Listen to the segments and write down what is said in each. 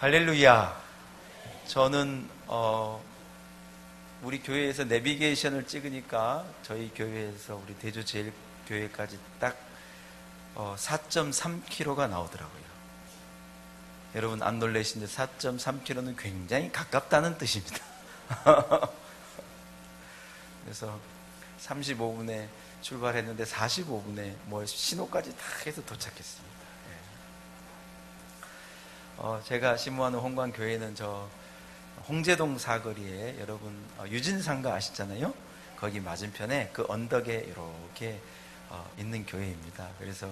할렐루야. 저는 우리 교회에서 내비게이션을 찍으니까 저희 교회에서 우리 대주제일교회까지 딱 4.3km가 나오더라고요. 여러분 안 놀라시는데 4.3km는 굉장히 가깝다는 뜻입니다. 그래서 35분에 출발했는데 45분에 신호까지 다 해서 도착했습니다. 제가 신무하는 홍광교회는 저 홍제동 사거리에 여러분 유진상가 아시잖아요? 거기 맞은편에 그 언덕에 이렇게 있는 교회입니다. 그래서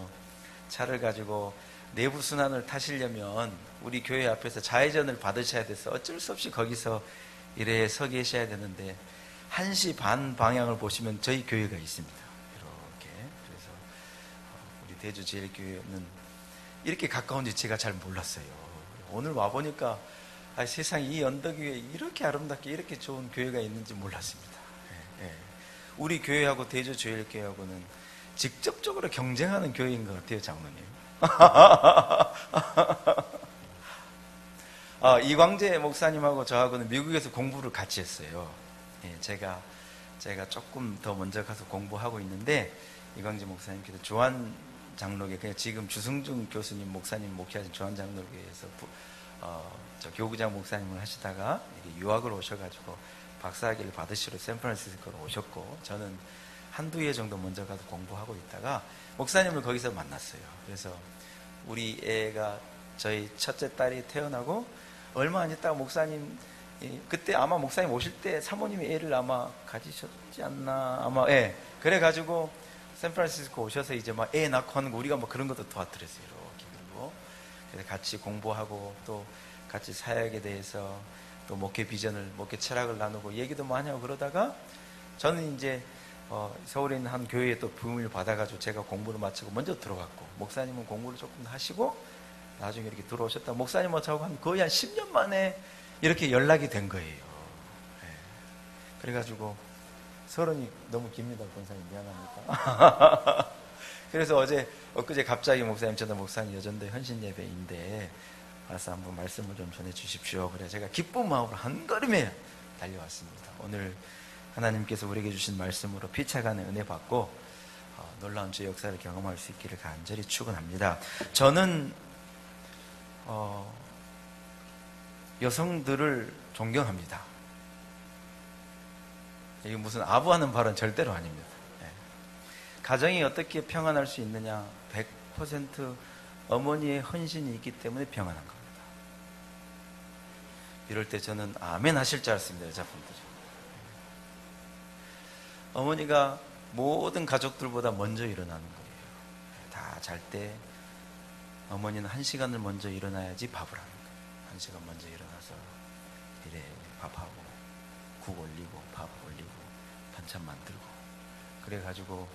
차를 가지고 내부 순환을 타시려면 우리 교회 앞에서 좌회전을 받으셔야 돼서 어쩔 수 없이 거기서 이래 서 계셔야 되는데 1시 반 방향을 보시면 저희 교회가 있습니다. 이렇게. 그래서 우리 대주제일교회는 이렇게 가까운지 제가 잘 몰랐어요. 오늘 와보니까 세상에 이 언덕 위에 이렇게 아름답게 이렇게 좋은 교회가 있는지 몰랐습니다. 우리 교회하고 대주제일교회하고는 직접적으로 경쟁하는 교회인 것 같아요, 장로님. 이광재 목사님하고 저하고는 미국에서 공부를 같이 했어요. 제가 조금 더 먼저 가서 공부하고 있는데 이광재 목사님께서 조한 장로교, 그냥 지금 주승중 교수님 목사님 목회하신 조한 장로교에서 저 교구장 목사님을 하시다가 유학을 오셔가지고 박사학위를 받으시러 샌프란시스코로 오셨고, 저는 한두 해 정도 먼저 가서 공부하고 있다가 목사님을 거기서 만났어요. 그래서 우리 애가 저희 첫째 딸이 태어나고 얼마 안 있다가 목사님, 그때 아마 목사님 오실 때 사모님이 애를 아마 가지셨지 않나, 아마, 그래가지고 샌프란시스코 오셔서 이제 막 애 낳고 하는 거 우리가 뭐 그런 것도 도와드렸어요. 이렇게. 그리고 그래서 같이 공부하고 또 같이 사역에 대해서 또 목회 비전을, 목회 철학을 나누고 얘기도 많이 하고 그러다가 저는 이제 서울에 있는 한 교회에 또 부임을 받아가지고 제가 공부를 마치고 먼저 들어갔고, 목사님은 공부를 조금 하시고 나중에 이렇게 들어오셨다. 목사님하고 저하고 거의 한 10년 만에 이렇게 연락이 된 거예요. 그래가지고 서른이 너무 깁니다. 권사님 미안합니다. 그래서 엊그제 갑자기 목사님, 저도 목사님 여전도 헌신 예배인데 와서 한번 말씀을 좀 전해 주십시오. 그래 제가 기쁜 마음으로 한 걸음에 달려왔습니다. 오늘 하나님께서 우리에게 주신 말씀으로 피차간의 은혜 받고 놀라운 주의 역사를 경험할 수 있기를 간절히 축원합니다. 저는 여성들을 존경합니다. 이게 무슨 아부하는 발언 절대로 아닙니다. 가정이 어떻게 평안할 수 있느냐? 100% 어머니의 헌신이 있기 때문에 평안한 겁니다. 이럴 때 저는 아멘 하실 줄 알았습니다. 여자분들. 어머니가 모든 가족들보다 먼저 일어나는 거예요. 다 잘 때 어머니는 1시간을 먼저 일어나야지 밥을 하는 거예요. 1시간 먼저 일어나서 이래 밥하고 국 올리고 밥 올리고 반찬 만들고, 그래가지고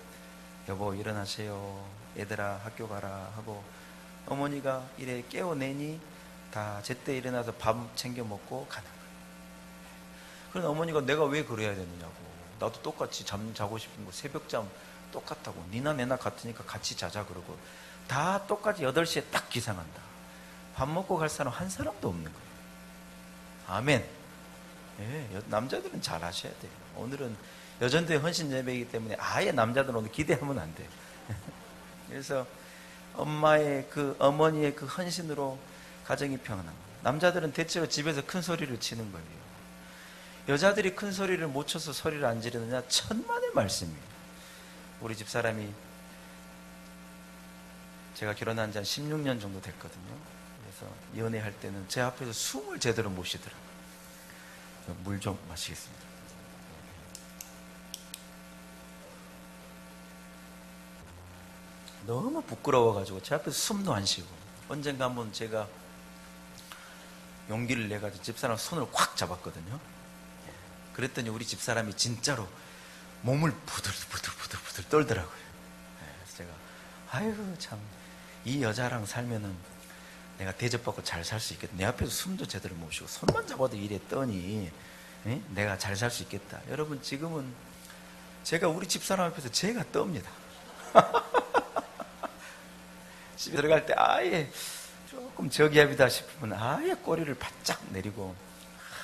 여보 일어나세요, 얘들아 학교 가라 하고 어머니가 이래 깨워내니 다 제때 일어나서 밥 챙겨 먹고 가는 거예요. 그런데 어머니가 내가 왜 그래야 되느냐고, 나도 똑같이 잠 자고 싶은 거 새벽잠 똑같다고, 니나 내나 같으니까 같이 자자 그러고 다 똑같이 8시에 딱 기상한다. 밥 먹고 갈 사람 한 사람도 없는 거예요. 아멘. 남자들은 잘 하셔야 돼요. 오늘은 여전도의 헌신 예배이기 때문에 아예 남자들은 오늘 기대하면 안 돼요. 그래서 어머니의 그 헌신으로 가정이 평안합니다. 남자들은 대체로 집에서 큰 소리를 치는 거예요. 여자들이 큰 소리를 못 쳐서 소리를 안 지르느냐? 천만의 말씀이에요. 우리 집사람이 제가 결혼한 지 한 16년 정도 됐거든요. 그래서 연애할 때는 제 앞에서 숨을 제대로 못 쉬더라고요. 물 좀 마시겠습니다. 너무 부끄러워가지고 제 앞에서 숨도 안 쉬고, 언젠가 한번 제가 용기를 내가지고 집사람 손을 확 잡았거든요. 그랬더니 우리 집사람이 진짜로 몸을 부들부들 떨더라고요. 그래서 제가 아유 참, 이 여자랑 살면은 내가 대접받고 잘 살 수 있겠다. 내 앞에서 숨도 제대로 못 쉬고 손만 잡아도 이래 떠니 내가 잘 살 수 있겠다. 여러분 지금은 제가 우리 집사람 앞에서 제가 떱니다. 집에 들어갈 때 아예 조금 저기압이다 싶으면 아예 꼬리를 바짝 내리고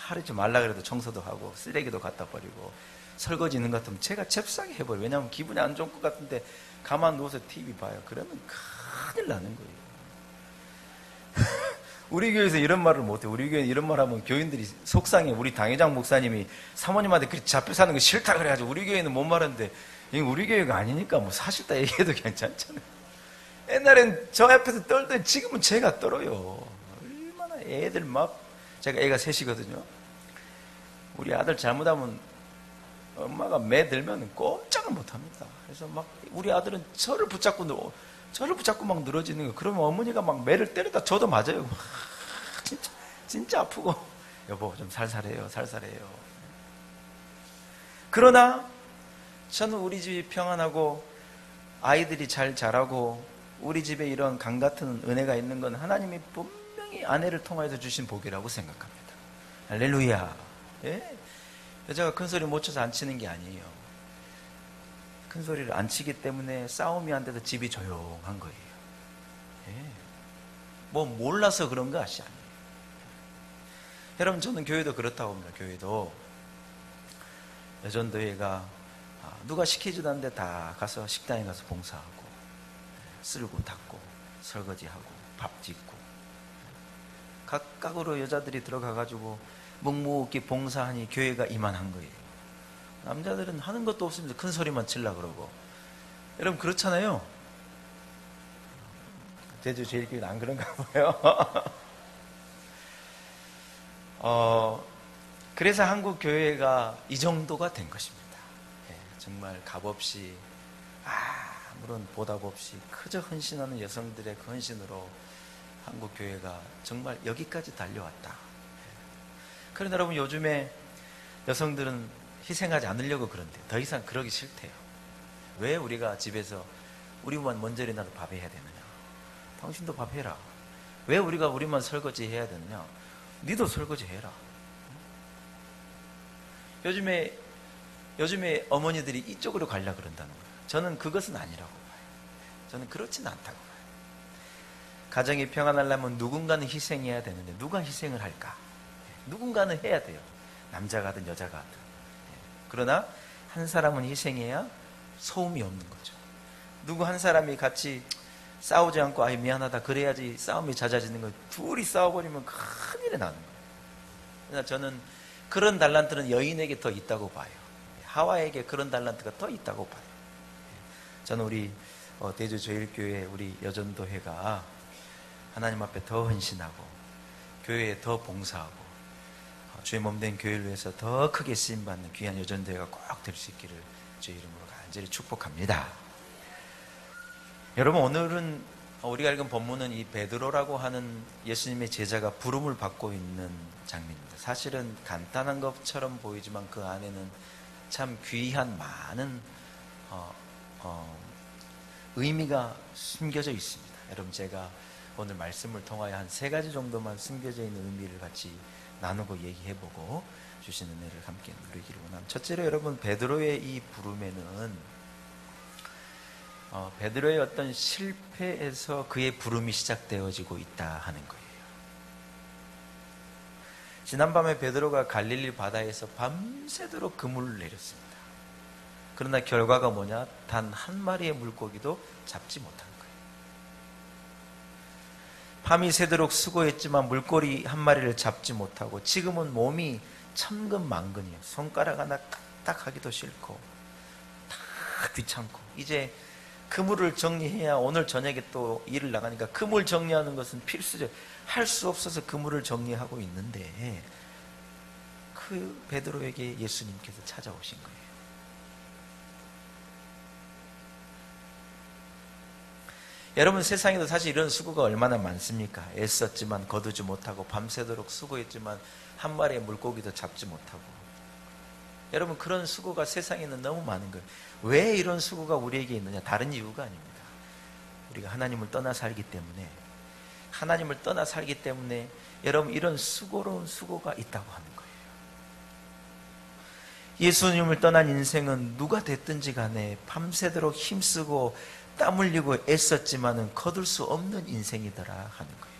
하루지 말라 그래도 청소도 하고 쓰레기도 갖다 버리고 설거지 있는 것 같으면 제가 잽싸게 해버려요. 왜냐하면 기분이 안 좋을 것 같은데 가만 누워서 TV 봐요. 그러면 큰일 나는 거예요. 우리 교회에서 이런 말을 못해요. 우리 교회는 이런 말 하면 교인들이 속상해. 우리 당회장 목사님이 사모님한테 그렇게 잡혀 사는 거 싫다 그래가지고 우리 교회는 못 말하는데 이건 우리 교회가 아니니까 뭐 사실다 얘기해도 괜찮잖아요. 옛날엔 저 앞에서 떨더니 지금은 제가 떨어요. 얼마나 애들 막, 제가 애가 셋이거든요. 우리 아들 잘못하면 엄마가 매 들면 꼼짝을 못합니다. 그래서 막 우리 아들은 저를 붙잡고 막 늘어지는 거. 그러면 어머니가 막 매를 때리다 저도 맞아요. 진짜 아프고 여보 좀 살살해요. 그러나 저는 우리 집이 평안하고 아이들이 잘 자라고 우리 집에 이런 강 같은 은혜가 있는 건 하나님이 분명히 아내를 통하여서 주신 복이라고 생각합니다. 할렐루야. 예? 여자가 큰 소리 못 쳐서 안 치는 게 아니에요. 큰 소리를 안 치기 때문에 싸움이 안 돼서 집이 조용한 거예요. 예. 뭐 몰라서 그런 것이 아니에요. 여러분 저는 교회도 그렇다고 봅니다. 교회도 여전도회가 누가 시키지도 않는데 다 가서 식당에 가서 봉사하고 쓸고 닦고 설거지하고 밥 짓고 각각으로 여자들이 들어가가지고 묵묵히 봉사하니 교회가 이만한 거예요. 남자들은 하는 것도 없으면서 큰 소리만 치려고 그러고. 여러분 그렇잖아요. 제주 제일교회는 안 그런가 봐요. 그래서 한국 교회가 이 정도가 된 것입니다. 예, 정말 값없이 아무런 보답 없이 그저 헌신하는 여성들의 그 헌신으로 한국 교회가 정말 여기까지 달려왔다. 그런데 여러분 요즘에 여성들은 희생하지 않으려고 그런데 더 이상 그러기 싫대요. 왜 우리가 집에서 우리만 먼저 일어나서 밥 해야 되느냐? 당신도 밥 해라. 왜 우리가 우리만 설거지 해야 되느냐? 니도 설거지 해라. 요즘에 어머니들이 이쪽으로 가려고 그런다는 거예요. 저는 그것은 아니라고 봐요. 저는 그렇지는 않다고 봐요. 가정이 평안하려면 누군가는 희생해야 되는데 누가 희생을 할까? 누군가는 해야 돼요. 남자가든 여자가든. 그러나 한 사람은 희생해야 소음이 없는 거죠. 누구 한 사람이 같이 싸우지 않고 아이 미안하다 그래야지 싸움이 잦아지는 거예요. 둘이 싸워버리면 큰일이 나는 거예요. 그래서 저는 그런 달란트는 여인에게 더 있다고 봐요. 하와에게 그런 달란트가 더 있다고 봐요. 저는 우리 대주제일교회 우리 여전도회가 하나님 앞에 더 헌신하고 교회에 더 봉사하고 주의 몸된 교회를 위해서 더 크게 쓰임받는 귀한 여전도회가 꼭 될 수 있기를 주의 이름으로 간절히 축복합니다. 여러분 오늘은 우리가 읽은 본문은 이 베드로라고 하는 예수님의 제자가 부름을 받고 있는 장면입니다. 사실은 간단한 것처럼 보이지만 그 안에는 참 귀한 많은 의미가 숨겨져 있습니다. 여러분 제가 오늘 말씀을 통하여 한 3가지 정도만 숨겨져 있는 의미를 같이 나누고 얘기해보고 주신 은혜를 함께 누리기를 원합니다. 첫째로 여러분 베드로의 이 부름에는 베드로의 어떤 실패에서 그의 부름이 시작되어지고 있다 하는 거예요. 지난밤에 베드로가 갈릴리 바다에서 밤새도록 그물을 내렸습니다. 그러나 결과가 뭐냐? 단 한 마리의 물고기도 잡지 못한 거예요. 밤이 새도록 수고했지만 물고기 한 마리를 잡지 못하고 지금은 몸이 천근만근이에요. 손가락 하나 까딱하기도 싫고 다 귀찮고 이제 그물을 정리해야 오늘 저녁에 또 일을 나가니까 그물 정리하는 것은 필수죠. 할 수 없어서 그물을 정리하고 있는데 그 베드로에게 예수님께서 찾아오신 거예요. 여러분 세상에도 사실 이런 수고가 얼마나 많습니까? 애썼지만 거두지 못하고 밤새도록 수고했지만 한 마리의 물고기도 잡지 못하고 여러분 그런 수고가 세상에는 너무 많은 거예요. 왜 이런 수고가 우리에게 있느냐? 다른 이유가 아닙니다. 우리가 하나님을 떠나 살기 때문에 여러분 이런 수고로운 수고가 있다고 하는 거예요. 예수님을 떠난 인생은 누가 됐든지 간에 밤새도록 힘쓰고 땀 흘리고 애썼지만은 거둘 수 없는 인생이더라 하는 거예요.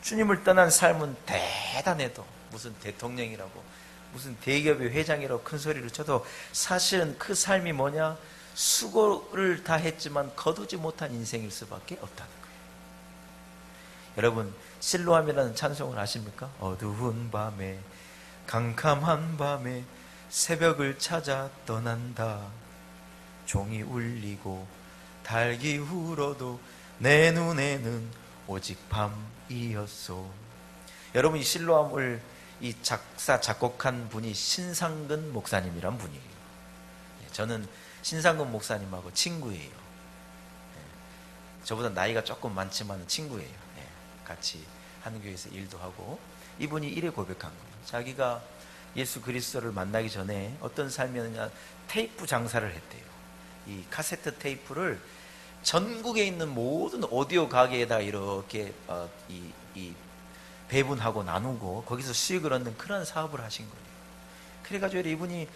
주님을 떠난 삶은 대단해도 무슨 대통령이라고 무슨 대기업의 회장이라고 큰 소리를 쳐도 사실은 그 삶이 뭐냐? 수고를 다 했지만 거두지 못한 인생일 수밖에 없다는 거예요. 여러분, 실로암이라는 찬송을 아십니까? 어두운 밤에 캄캄한 밤에 새벽을 찾아 떠난다. 종이 울리고 달기 울어도 내 눈에는 오직 밤이었소. 여러분, 이 실로암을 이 작사 작곡한 분이 신상근 목사님이란 분이에요. 저는 신상근 목사님하고 친구예요. 저보다 나이가 조금 많지만 친구예요. 같이 한 교회에서 일도 하고. 이분이 이래 고백한 거예요. 자기가 예수 그리스도를 만나기 전에 어떤 삶이었느냐, 테이프 장사를 했대요. 이 카세트 테이프를 전국에 있는 모든 오디오 가게에다 이렇게 배분하고 나누고 거기서 수익을 얻는 그런 사업을 하신 거예요. 그래가지고 이분이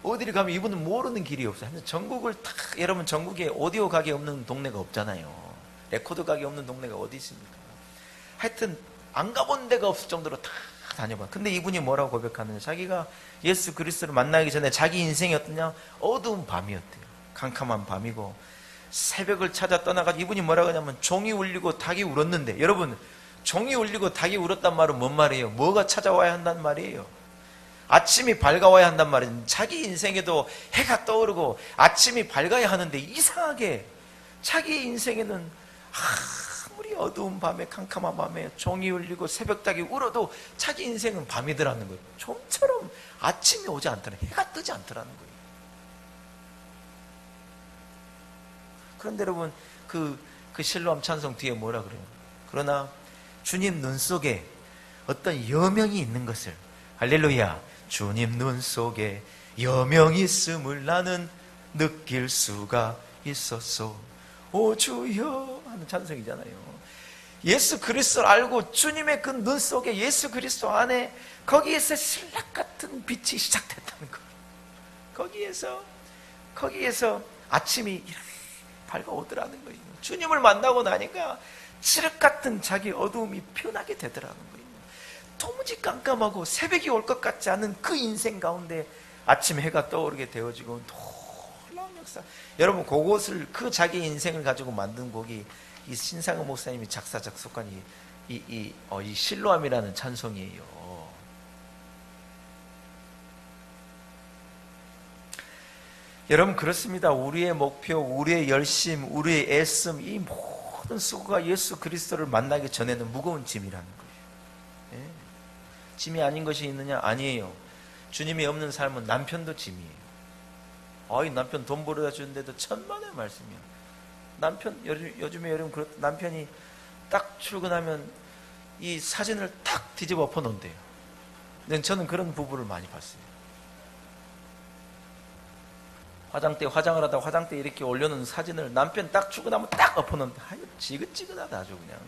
어디를 가면 이분은 모르는 길이 없어요. 전국을 다, 여러분 전국에 오디오 가게 없는 동네가 없잖아요. 레코드 가게 없는 동네가 어디 있습니까? 하여튼 안 가본 데가 없을 정도로 다 다녀봐. 근데 이분이 뭐라고 고백하느냐, 자기가 예수 그리스도를 만나기 전에 자기 인생이 어떠냐, 어두운 밤이었대요. 캄캄한 밤이고 새벽을 찾아 떠나가지고 이분이 뭐라고 하냐면 종이 울리고 닭이 울었는데, 여러분 종이 울리고 닭이 울었단 말은 뭔 말이에요? 뭐가 찾아와야 한단 말이에요? 아침이 밝아와야 한단 말이에요. 자기 인생에도 해가 떠오르고 아침이 밝아야 하는데 이상하게 자기 인생에는 아무리 어두운 밤에 캄캄한 밤에 종이 울리고 새벽닭이 울어도 자기 인생은 밤이더라는 거예요. 좀처럼 아침이 오지 않더라, 해가 뜨지 않더라는 거예요. 그런데 여러분, 그 실로암 찬송 뒤에 뭐라 그래요? 그러나 주님 눈 속에 어떤 여명이 있는 것을, 할렐루야, 주님 눈 속에 여명이 있음을 나는 느낄 수가 있었소. 오 주여 하는 찬송이잖아요. 예수 그리스도를 알고 주님의 그 눈 속에, 예수 그리스도 안에, 거기에서 신락 같은 빛이 시작됐다는 거예요. 거기에서 아침이 이렇게 밝아오더라는 거예요. 주님을 만나고 나니까 칠흑 같은 자기 어두움이 변하게 되더라는 거예요. 도무지 깜깜하고 새벽이 올 것 같지 않은 그 인생 가운데 아침 해가 떠오르게 되어지고 놀라운 역사. 여러분, 그것을, 그 자기 인생을 가지고 만든 곡이 이 신상은 목사님이 작사 작곡한 이 실로암이라는 찬송이에요. 여러분, 그렇습니다. 우리의 목표, 우리의 열심, 우리의 애씀, 이 모든 수고가 예수 그리스도를 만나기 전에는 무거운 짐이라는 거예요. 예. 짐이 아닌 것이 있느냐? 아니에요. 주님이 없는 삶은 남편도 짐이에요. 이 남편 돈 벌어다 주는데도 천만의 말씀이에요. 남편, 요즘에 여러분, 남편이 딱 출근하면 이 사진을 탁 뒤집어 엎어 놓은대요. 저는 그런 부부를 많이 봤어요. 화장대 화장을 하다 화장대 이렇게 올려놓은 사진을 남편 딱 출근하면 딱 엎어 놓는데, 아유 지긋지긋하다 아주 그냥.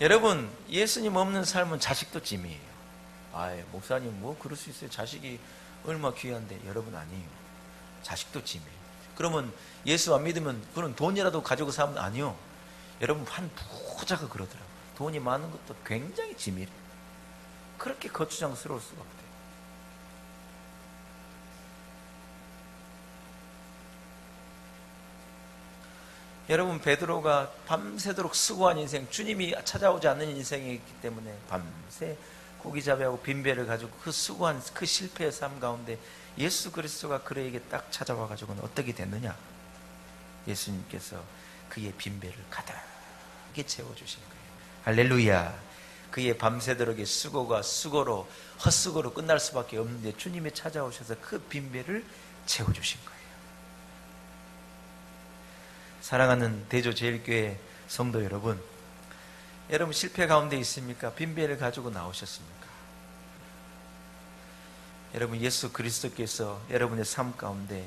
여러분, 예수님 없는 삶은 자식도 짐이에요. 목사님 뭐 그럴 수 있어요. 자식이 얼마 귀한데. 여러분, 아니에요. 자식도 짐이에요. 그러면 예수 안 믿으면 그런 돈이라도 가지고 사면, 아니요. 여러분, 한 부자가 그러더라고요. 돈이 많은 것도 굉장히 짐이래요. 그렇게 거추장스러울 수가 없대요. 여러분, 베드로가 밤새도록 수고한 인생, 주님이 찾아오지 않는 인생이기 때문에 밤새 고기잡이하고 빈배를 가지고 그 수고한 그 실패의 삶 가운데 예수 그리스도가 그에게 딱 찾아와 가지고는 어떻게 됐느냐? 예수님께서 그의 빈배를 가득히 채워주신 거예요. 할렐루야. 그의 밤새도록의 수고가 수고로, 헛수고로 끝날 수밖에 없는데 주님이 찾아오셔서 그 빈배를 채워주신 거예요. 사랑하는 대조제일교회 성도 여러분, 여러분 실패 가운데 있습니까? 빈배를 가지고 나오셨습니까? 여러분, 예수 그리스도께서 여러분의 삶 가운데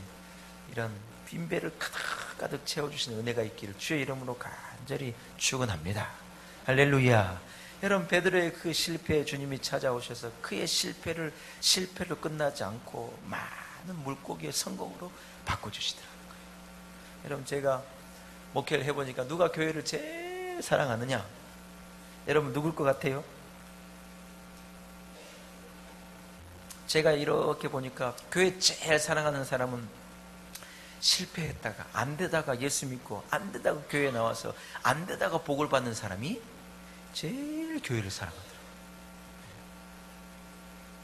이런 빈배를 가득 채워주시는 은혜가 있기를 주의 이름으로 간절히 축원합니다. 할렐루야. 여러분, 베드로의 그 실패에 주님이 찾아오셔서 그의 실패로 끝나지 않고 많은 물고기의 성공으로 바꿔주시더라는 거예요. 여러분, 제가 목회를 해보니까 누가 교회를 제일 사랑하느냐? 여러분 누굴 것 같아요? 제가 이렇게 보니까 교회 제일 사랑하는 사람은 실패했다가 안 되다가 예수 믿고 안 되다가 교회에 나와서 안 되다가 복을 받는 사람이 제일 교회를 사랑하더라고요.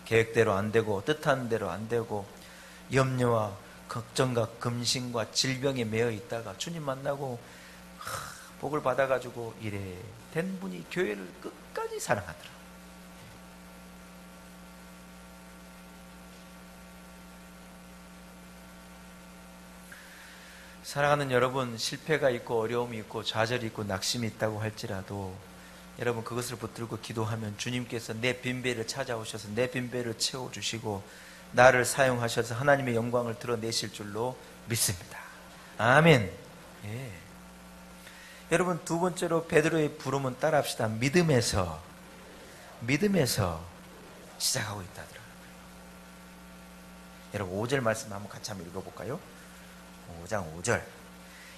계획대로 안 되고 뜻하는 대로 안 되고 염려와 걱정과 금신과 질병에 매여 있다가 주님 만나고 복을 받아가지고 이래 된 분이 교회를 끝까지 사랑하더라고요. 사랑하는 여러분, 실패가 있고 어려움이 있고 좌절이 있고 낙심이 있다고 할지라도 여러분 그것을 붙들고 기도하면 주님께서 내 빈배를 찾아오셔서 내 빈배를 채워주시고 나를 사용하셔서 하나님의 영광을 드러내실 줄로 믿습니다. 아멘. 예. 여러분 두 번째로 베드로의 부름은 따라합시다. 믿음에서 시작하고 있다더라고요. 여러분 5절 말씀 한번 같이 한번 읽어볼까요? 5장 5절.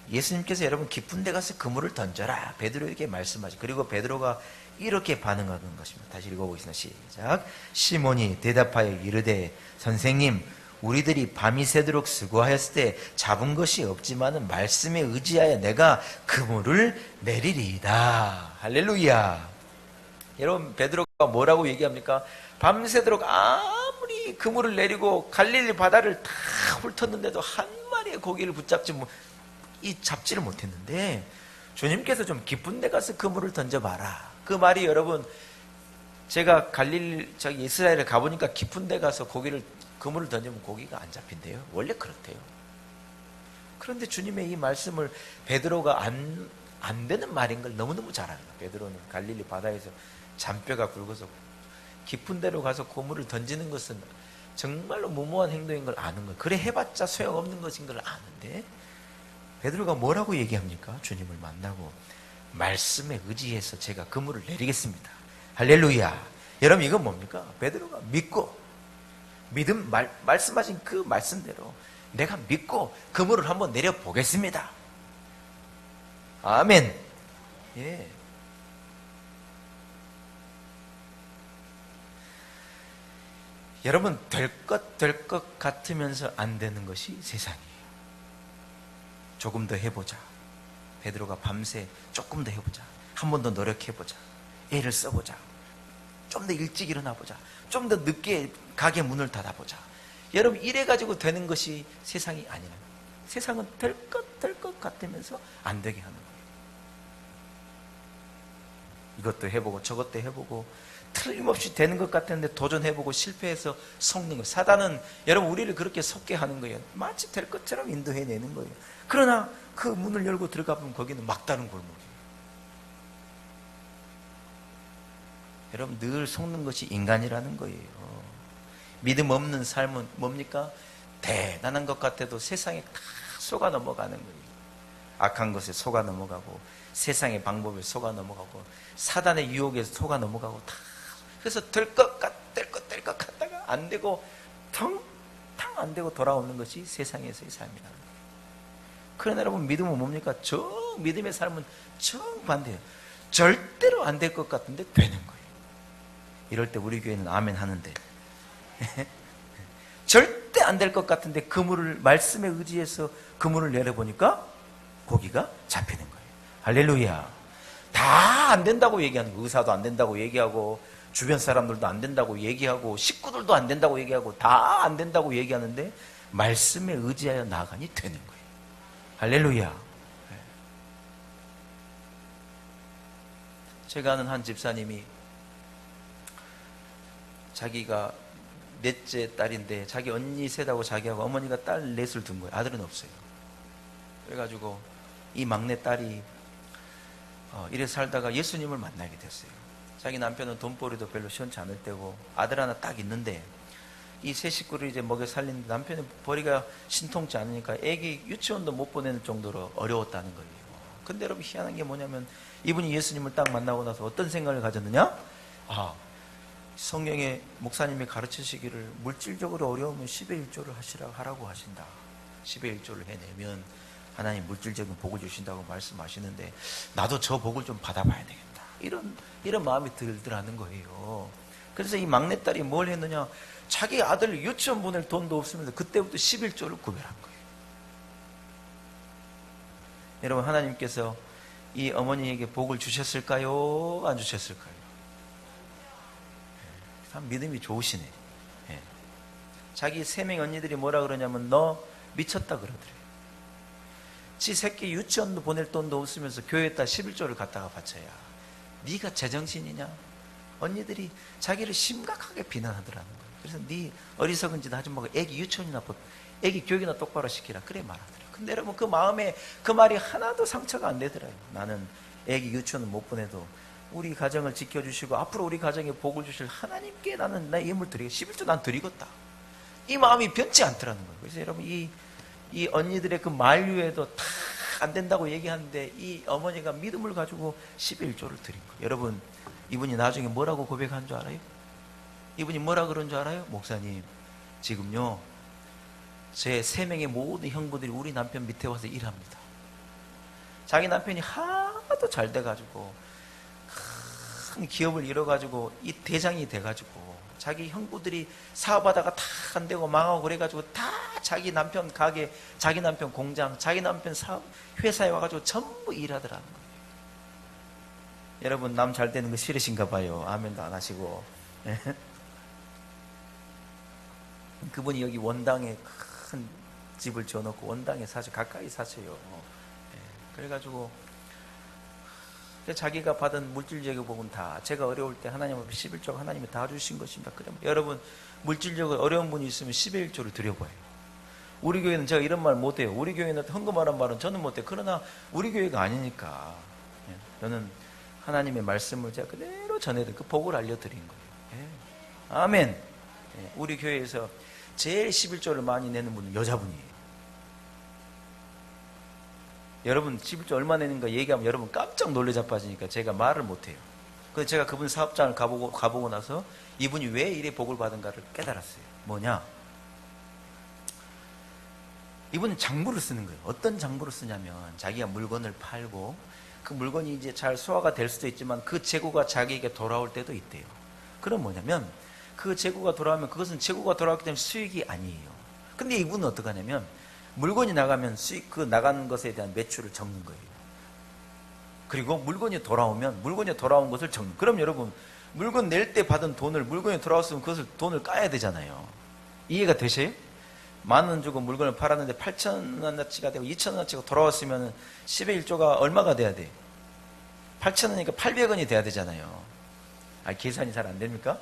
예수님께서 여러분 깊은 데 가서 그물을 던져라 베드로에게 말씀하시. 그리고 베드로가 이렇게 반응하는 것입니다. 다시 읽어보겠습니다. 시작. 시몬이 대답하여 이르되 선생님 우리들이 밤이 새도록 수고하였을 때 잡은 것이 없지만은 말씀에 의지하여 내가 그물을 내리리이다. 할렐루야. 여러분 베드로가 뭐라고 얘기합니까? 밤새도록 아무리 그물을 내리고 갈릴리 바다를 다 훑었는데도 한 마리의 고기를 잡지를 못했는데 주님께서 좀 깊은 데 가서 그물을 던져봐라. 그 말이 여러분 제가 이스라엘에 가보니까 깊은 데 가서 그물을 던지면 고기가 안 잡힌대요. 원래 그렇대요. 그런데 주님의 이 말씀을 베드로가 안 되는 말인 걸 너무너무 잘 알아요. 베드로는 갈릴리 바다에서 잔뼈가 굵어서 깊은 데로 가서 그물을 던지는 것은 정말로 무모한 행동인 걸 아는 거예요. 그래 해봤자 소용없는 것인 걸 아는데 베드로가 뭐라고 얘기합니까? 주님을 만나고 말씀에 의지해서 제가 그물을 내리겠습니다. 할렐루야. 여러분 이건 뭡니까? 베드로가 믿고 말씀하신 그 말씀대로 내가 믿고 그물을 한번 내려보겠습니다. 아멘. 예. 여러분 될 것 같으면서 안 되는 것이 세상이에요. 조금 더 해보자. 베드로가 밤새 조금 더 해보자. 한 번 더 노력해보자. 애를 써보자. 좀 더 일찍 일어나보자. 좀 더 늦게 가게 문을 닫아보자. 여러분 이래가지고 되는 것이 세상이 아니라 세상은 될 것 같으면서 안 되게 하는 거예요. 이것도 해보고 저것도 해보고 틀림없이 되는 것 같았는데 도전해보고 실패해서 속는 거예요. 사단은 여러분 우리를 그렇게 속게 하는 거예요. 마치 될 것처럼 인도해내는 거예요. 그러나 그 문을 열고 들어가 보면 거기는 막다른 골목이에요. 여러분 늘 속는 것이 인간이라는 거예요. 믿음 없는 삶은 뭡니까? 대단한 것 같아도 세상에 다 속아 넘어가는 거예요. 악한 것에 속아 넘어가고 세상의 방법에 속아 넘어가고 사단의 유혹에 속아 넘어가고 다 그래서 될 것 같다가 안 되고 텅 안 되고 돌아오는 것이 세상에서의 삶이라는 거예요. 그러나 여러분 믿음은 뭡니까? 믿음의 삶은 정반대예요. 절대로 안 될 것 같은데 되는 거예요. 이럴 때 우리 교회는 아멘 하는데 절대 안 될 것 같은데 말씀에 의지해서 그물을 내려보니까 고기가 잡히는 거예요. 할렐루야. 다 안 된다고 얘기하는 거예요. 의사도 안 된다고 얘기하고 주변 사람들도 안 된다고 얘기하고 식구들도 안 된다고 얘기하고 다 안 된다고 얘기하는데 말씀에 의지하여 나아가니 되는 거예요. 할렐루야. 제가 아는 한 집사님이 자기가 넷째 딸인데 자기 언니 셋하고 자기하고 어머니가 딸 넷을 둔 거예요. 아들은 없어요. 그래가지고 이 막내 딸이 이래 살다가 예수님을 만나게 됐어요. 자기 남편은 돈벌이도 별로 시원치 않을 때고 아들 하나 딱 있는데 이 세 식구를 이제 먹여 살리는데 남편의 벌이가 신통치 않으니까 애기 유치원도 못 보내는 정도로 어려웠다는 거예요. 근데 여러분 희한한 게 뭐냐면 이분이 예수님을 딱 만나고 나서 어떤 생각을 가졌느냐? 성경에 목사님이 가르치시기를 물질적으로 어려우면 10의 1조를 하라고 하신다. 10의 1조를 해내면 하나님 물질적인 복을 주신다고 말씀하시는데 나도 저 복을 좀 받아봐야 되겠다. 이런 마음이 들더라는 거예요. 그래서 이 막내딸이 뭘 했느냐? 자기 아들 유치원 보낼 돈도 없으면서 그때부터 11조를 구별한 거예요. 여러분, 하나님께서 이 어머니에게 복을 주셨을까요? 안 주셨을까요? 참 믿음이 좋으시네. 자기 세 명의 언니들이 뭐라 그러냐면 너 미쳤다 그러더래요. 지 새끼 유치원도 보낼 돈도 없으면서 교회에다 11조를 갖다가 바쳐야 네가 제정신이냐? 언니들이 자기를 심각하게 비난하더라는 거예요. 그래서 네 어리석은 짓 하지 말고 애기 유치원이나 애기 교육이나 똑바로 시키라 그래 말하더래요. 근데 여러분, 그 마음에 그 말이 하나도 상처가 안 되더라고요. 나는 애기 유치원은 못 보내도 우리 가정을 지켜주시고 앞으로 우리 가정에 복을 주실 하나님께 나는 내 예물 드리고 11조 난 드리겠다. 이 마음이 변치 않더라는 거예요. 그래서 여러분, 이 언니들의 그 만류에도 다 안 된다고 얘기하는데 이 어머니가 믿음을 가지고 11조를 드린 거예요. 여러분, 이분이 나중에 뭐라고 고백한 줄 알아요? 이분이 뭐라 그런 줄 알아요? 목사님, 지금요 제 3명의 모든 형부들이 우리 남편 밑에 와서 일합니다. 자기 남편이 하도 잘 돼가지고 큰 기업을 이뤄가지고 이 대장이 돼가지고 자기 형부들이 사업하다가 다 안 되고 망하고 그래가지고 다 자기 남편 가게, 자기 남편 공장, 자기 남편 사업, 회사에 와가지고 전부 일하더라는 거예요. 여러분, 남 잘 되는 거 싫으신가 봐요. 아멘도 안 하시고. 그분이 여기 원당에 큰 집을 지어놓고 원당에 사셔, 가까이 사셔요. 그래가지고 자기가 받은 물질적인 복은 다 제가 어려울 때 하나님 앞에 11조 하나님이 다 주신 것입니다. 그러면 여러분, 물질적으로 어려운 분이 있으면 11조를 드려봐요. 우리 교회는 제가 이런 말 못해요. 우리 교회는 헌금하란 말은 저는 못해요. 그러나 우리 교회가 아니니까 저는 하나님의 말씀을 제가 그대로 전해드리고 그 복을 알려드린 거예요. 아멘. 우리 교회에서 제일 11조를 많이 내는 분은 여자분이에요. 여러분, 11조 얼마 내는가 얘기하면 여러분 깜짝 놀래 자빠지니까 제가 말을 못해요. 그래서 제가 그분 사업장을 가보고 나서 이분이 왜 이래 복을 받은가를 깨달았어요. 뭐냐? 이분은 장부를 쓰는 거예요. 어떤 장부를 쓰냐면 자기가 물건을 팔고 그 물건이 이제 잘 소화가 될 수도 있지만 그 재고가 자기에게 돌아올 때도 있대요. 그럼 뭐냐면 그 재고가 돌아오면 그것은 재고가 돌아왔기 때문에 수익이 아니에요. 근데 이분은 어떻게 하냐면 물건이 나가면 수익, 그 나가는 것에 대한 매출을 적는 거예요. 그리고 물건이 돌아오면 물건이 돌아온 것을 적는. 그럼 여러분, 물건 낼 때 받은 돈을 물건이 돌아왔으면 그것을 돈을 까야 되잖아요. 이해가 되세요? 10,000원 주고 물건을 팔았는데 8,000원어치가 되고 2,000원어치가 돌아왔으면 10의 1조가 얼마가 돼야 돼? 8,000원이니까 800원이 돼야 되잖아요. 계산이 잘 안 됩니까?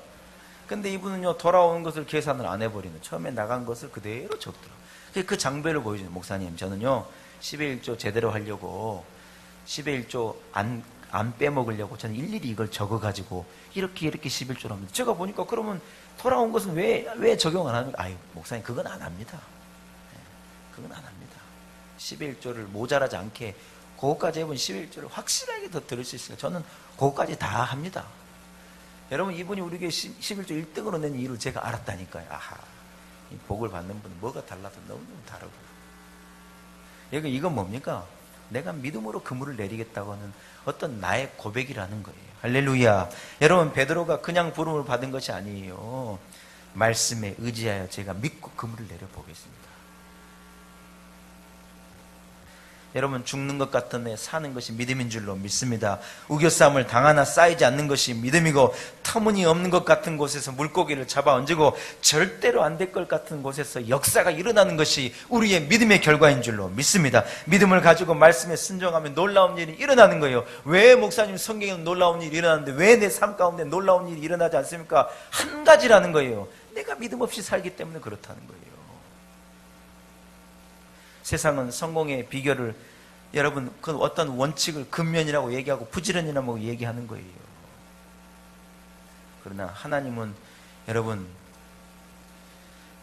근데 이분은요, 돌아오는 것을 계산을 안 해버리는, 처음에 나간 것을 그대로 적더라고요. 그 장배를 보여주는, 목사님, 저는요 10의 1조 제대로 하려고 10의 1조 안 빼먹으려고 저는 일일이 이걸 적어가지고 이렇게 11조를 합니다. 제가 보니까 그러면 돌아온 것은 왜 적용 안 합니까? 아유, 목사님, 그건 안 합니다. 그건 안 합니다. 10의 1조를 모자라지 않게 그거까지 해본 10의 1조를 확실하게 더 들을 수 있으니까 저는 그거까지 다 합니다. 여러분, 이분이 우리 교회 11조 1등으로 낸 이유를 제가 알았다니까요. 아하, 이 복을 받는 분은 뭐가 달라도 너무너무 다르고. 이건 뭡니까? 내가 믿음으로 그물을 내리겠다고 하는 어떤 나의 고백이라는 거예요. 할렐루야. 여러분, 베드로가 그냥 부름을 받은 것이 아니에요. 말씀에 의지하여 제가 믿고 그물을 내려보겠습니다. 여러분, 죽는 것 같은 애 사는 것이 믿음인 줄로 믿습니다. 우겨싸움을 당하나 쌓이지 않는 것이 믿음이고, 터무니없는 것 같은 곳에서 물고기를 잡아 얹고 절대로 안 될 것 같은 곳에서 역사가 일어나는 것이 우리의 믿음의 결과인 줄로 믿습니다. 믿음을 가지고 말씀에 순종하면 놀라운 일이 일어나는 거예요. 왜 목사님, 성경에는 놀라운 일이 일어나는데 왜 내 삶 가운데 놀라운 일이 일어나지 않습니까? 한 가지라는 거예요. 내가 믿음 없이 살기 때문에 그렇다는 거예요. 세상은 성공의 비결을, 여러분, 그 어떤 원칙을 근면이라고 얘기하고 부지런이라고 얘기하는 거예요. 그러나 하나님은 여러분,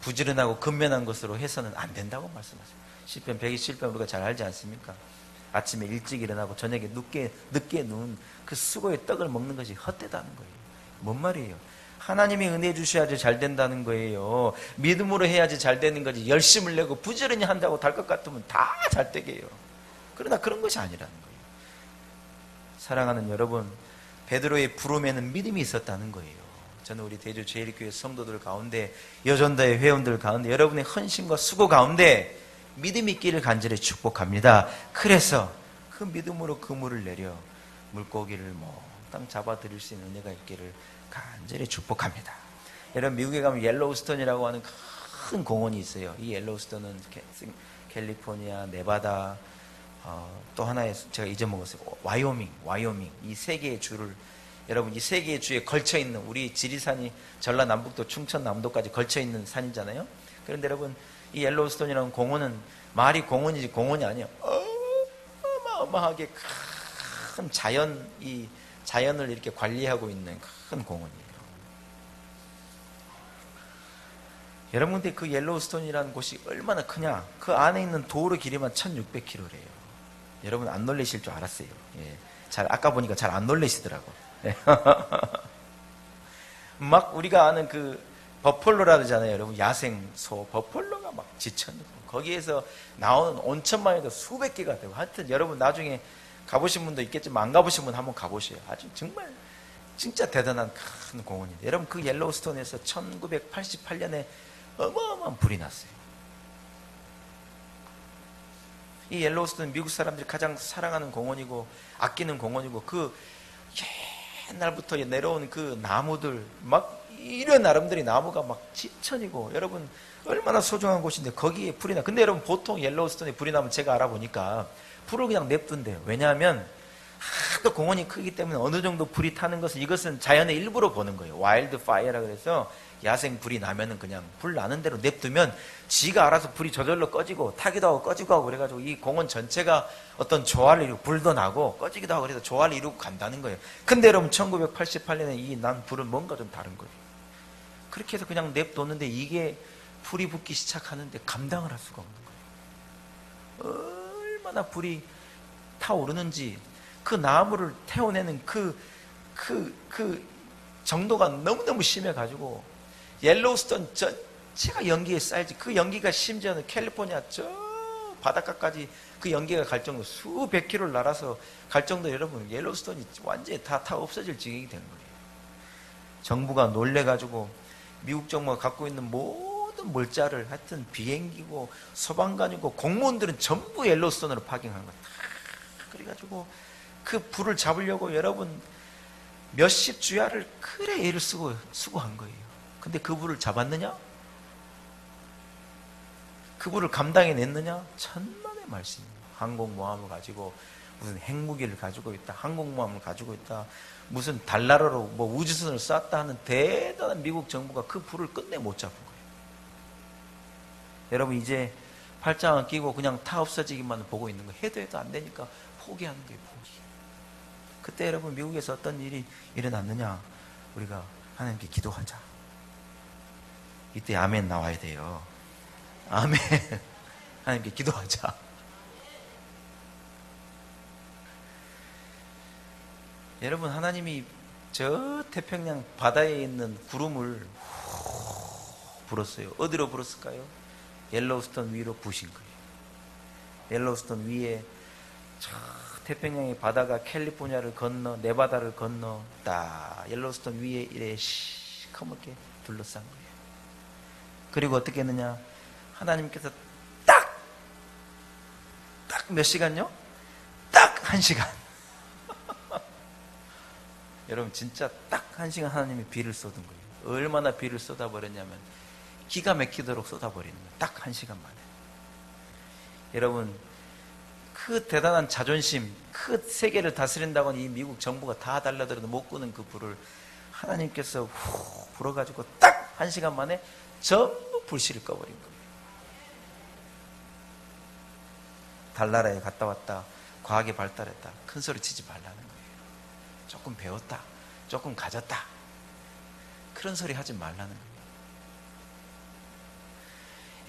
부지런하고 근면한 것으로 해서는 안 된다고 말씀하세요. 시편 127편 우리가 잘 알지 않습니까? 아침에 일찍 일어나고 저녁에 늦게 누운 그 수고의 떡을 먹는 것이 헛되다는 거예요. 뭔 말이에요? 하나님이 은혜 주셔야지 잘 된다는 거예요. 믿음으로 해야지 잘 되는 거지. 열심을 내고 부지런히 한다고 될 것 같으면 다 잘 되게요. 그러나 그런 것이 아니라는 거예요. 사랑하는 여러분, 베드로의 부름에는 믿음이 있었다는 거예요. 저는 우리 대주 제1교회 성도들 가운데, 여전도의 회원들 가운데, 여러분의 헌신과 수고 가운데 믿음이 있기를 간절히 축복합니다. 그래서 그 믿음으로 그물을 내려 물고기를 땅 잡아드릴 수 있는 은혜가 있기를 간절히 축복합니다. 여러분, 미국에 가면 옐로우스톤이라고 하는 큰 공원이 있어요. 이 옐로우스톤은 캘리포니아, 네바다, 또 하나의 제가 잊어먹었어요. 와이오밍. 이 세 개의 주를, 여러분, 이 세 개의 주에 걸쳐 있는, 우리 지리산이 전라남북도, 충청남도까지 걸쳐 있는 산이잖아요. 그런데 여러분, 이 옐로우스톤이라는 공원은 말이 공원이지 공원이 아니에요. 어마어마하게 큰 자연을 이렇게 관리하고 있는 큰 공원이에요. 여러분, 근데 그 옐로우스톤이라는 곳이 얼마나 크냐? 그 안에 있는 도로 길이만 1600km래요. 여러분, 안 놀라실 줄 알았어요. 예. 아까 보니까 잘 안 놀라시더라고. 예. 막 우리가 아는 그 버펄로라 그러잖아요. 여러분, 야생소 버펄로가 막 지천이고, 거기에서 나오는 온천만 해도 수백 개가 되고, 하여튼 여러분 나중에 가보신 분도 있겠지만 안 가보신 분 한번 가보세요. 아주 정말 진짜 대단한 큰 공원인데, 여러분, 그 옐로우스톤에서 1988년에 어마어마한 불이 났어요. 이 옐로우스톤은 미국 사람들이 가장 사랑하는 공원이고 아끼는 공원이고, 그 옛날부터 내려온 그 나무들, 막 이런 나름들이 나무가 막 지천이고, 여러분 얼마나 소중한 곳인데 거기에 불이 나. 근데 여러분, 보통 옐로우스톤에 불이 나면 제가 알아보니까 불을 그냥 냅둔대요. 왜냐하면 하도 공원이 크기 때문에 어느 정도 불이 타는 것은, 이것은 자연의 일부로 보는 거예요. 와일드 파이어라 그래서 야생 불이 나면은 그냥 불 나는 대로 냅두면 지가 알아서 불이 저절로 꺼지고, 타기도 하고 꺼지고 하고, 그래가지고 이 공원 전체가 어떤 조화를 이루고, 불도 나고 꺼지기도 하고, 그래서 조화를 이루고 간다는 거예요. 근데 여러분, 1988년에 이 난 불은 뭔가 좀 다른 거예요. 그렇게 해서 그냥 냅뒀는데 이게 불이 붙기 시작하는데 감당을 할 수가 없는 거예요. 얼마나 불이 타오르는지, 그 나무를 태워내는 그 정도가 너무너무 심해가지고 옐로우스톤 전체가 연기에 쌓이지, 그 연기가 심지어는 캘리포니아 저 바닷가까지 그 연기가 갈 정도, 수백 킬로를 날아서 갈 정도, 여러분, 옐로우스톤이 완전히 다 없어질 지경이 된 거예요. 정부가 놀래가지고 미국 정부가 갖고 있는 모든 몰자를, 하여튼 비행기고 소방관이고 공무원들은 전부 옐로우스톤으로 파견한 거예요. 그래가지고 그 불을 잡으려고 여러분 몇십 주야를 그래 애를 수고한 거예요. 근데 그 불을 잡았느냐? 그 불을 감당해냈느냐? 천만의 말씀이에요. 항공모함을 가지고 무슨 핵무기를 가지고 있다, 항공모함을 가지고 있다, 무슨 달나라로 우주선을 쐈다 하는 대단한 미국 정부가 그 불을 끝내 못 잡은 거예요. 여러분, 이제 팔짱을 끼고 그냥 타 없어지기만 보고 있는 거예요. 해도 안 되니까 포기하는 거예요. 포기. 그때 여러분, 미국에서 어떤 일이 일어났느냐? 우리가 하나님께 기도하자. 이때 아멘 나와야 돼요. 아멘. 하나님께 기도하자. 여러분, 하나님이 저 태평양 바다에 있는 구름을 불었어요. 어디로 불었을까요? 옐로우스톤 위로 부신 거예요. 옐로우스톤 위에 저 태평양의 바다가 캘리포니아를 건너 네바다를 건너 딱 옐로우스톤 위에 이래 시커멓게 둘러싼 거예요. 그리고 어떻게 했느냐? 하나님께서 딱 몇 시간요? 딱 1시간. 여러분, 진짜 딱 1시간 하나님이 비를 쏟은 거예요. 얼마나 비를 쏟아버렸냐면 기가 막히도록 쏟아버리는 거예요. 딱 1시간 만에. 여러분, 그 대단한 자존심, 그 세계를 다스린다고 하는 이 미국 정부가 다 달라들어도 못 끄는 그 불을 하나님께서 후 불어가지고 딱 1시간 만에 전부 불씨를 꺼버린 거예요. 달나라에 갔다 왔다, 과학이 발달했다, 큰 소리 치지 말라는 거예요. 조금 배웠다, 조금 가졌다, 그런 소리 하지 말라는 거예요.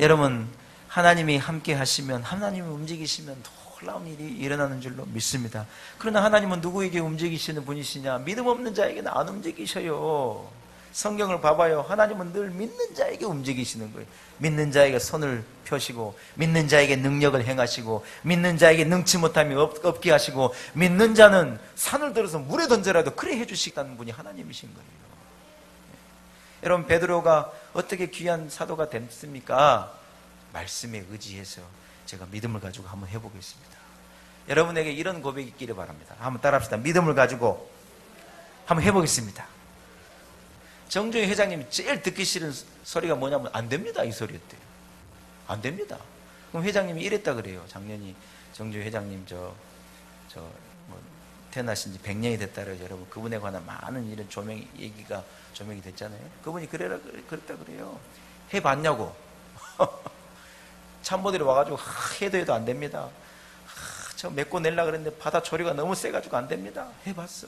여러분, 하나님이 함께 하시면, 하나님이 움직이시면 놀라운 일이 일어나는 줄로 믿습니다. 그러나 하나님은 누구에게 움직이시는 분이시냐? 믿음 없는 자에게는 안 움직이셔요. 성경을 봐봐요. 하나님은 늘 믿는 자에게 움직이시는 거예요. 믿는 자에게 손을 펴시고, 믿는 자에게 능력을 행하시고, 믿는 자에게 능치 못함이 없게 하시고, 믿는 자는 산을 들어서 물에 던져라도 그래 해주시다는 분이 하나님이신 거예요. 여러분, 베드로가 어떻게 귀한 사도가 됐습니까? 말씀에 의지해서 제가 믿음을 가지고 한번 해보겠습니다. 여러분에게 이런 고백이 있기를 바랍니다. 한번 따라합시다. 믿음을 가지고 한번 해보겠습니다. 정조희 회장님이 제일 듣기 싫은 소리가 뭐냐면 안 됩니다, 이 소리였대요. 안 됩니다. 그럼 회장님이 이랬다 그래요. 작년이 정조희 회장님 태어나신 지 100년이 됐다 그래요. 여러분, 그분에 관한 많은 이런 얘기가 조명이 됐잖아요. 그분이 그랬다 그래요. 해봤냐고. 참모들이 와가지고 해도 안 됩니다. 저 메꿔 내려고 그랬는데 바다 조류가 너무 세가지고 안 됩니다. 해봤어.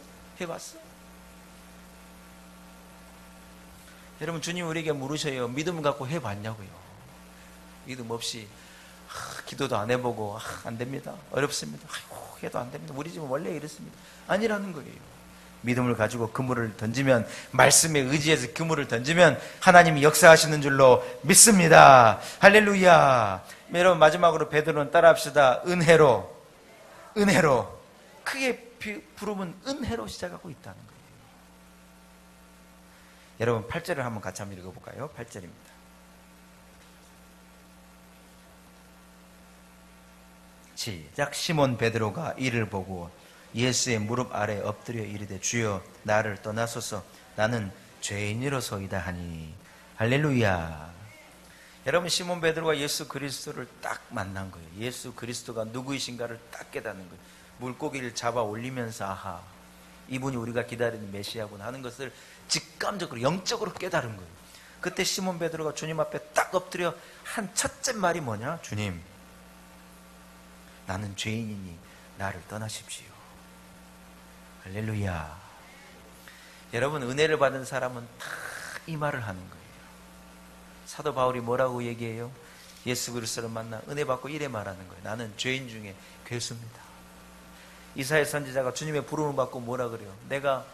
여러분, 주님 우리에게 물으셔요. 믿음 갖고 해봤냐고요. 믿음 없이 기도도 안 해보고 안 됩니다. 어렵습니다. 해도 안 됩니다. 우리 집은 원래 이렇습니다. 아니라는 거예요. 믿음을 가지고 그물을 던지면, 말씀에 의지해서 그물을 던지면 하나님이 역사하시는 줄로 믿습니다. 할렐루야. 여러분, 마지막으로 베드로는 따라합시다. 은혜로 크게 부르면 은혜로 시작하고 있다는 거예요. 여러분, 8절을 한번 같이 한번 읽어볼까요? 8절입니다. 시작. 시몬 베드로가 이를 보고 예수의 무릎 아래 엎드려 이르되 주여 나를 떠나소서 나는 죄인이로소이다 하니. 할렐루야. 여러분, 시몬 베드로가 예수 그리스도를 딱 만난 거예요. 예수 그리스도가 누구이신가를 딱 깨닫는 거예요. 물고기를 잡아 올리면서 아하, 이분이 우리가 기다리는 메시아구나 하는 것을 직감적으로 영적으로 깨달은 거예요. 그때 시몬 베드로가 주님 앞에 딱 엎드려 한 첫째 말이 뭐냐? 주님, 나는 죄인이니 나를 떠나십시오. 할렐루야. 여러분, 은혜를 받은 사람은 다 이 말을 하는 거예요. 사도 바울이 뭐라고 얘기해요? 예수 그리스도를 만나 은혜 받고 이래 말하는 거예요. 나는 죄인 중에 괴수입니다. 이사야 선지자가 주님의 부름을 받고 뭐라 그래요? 내가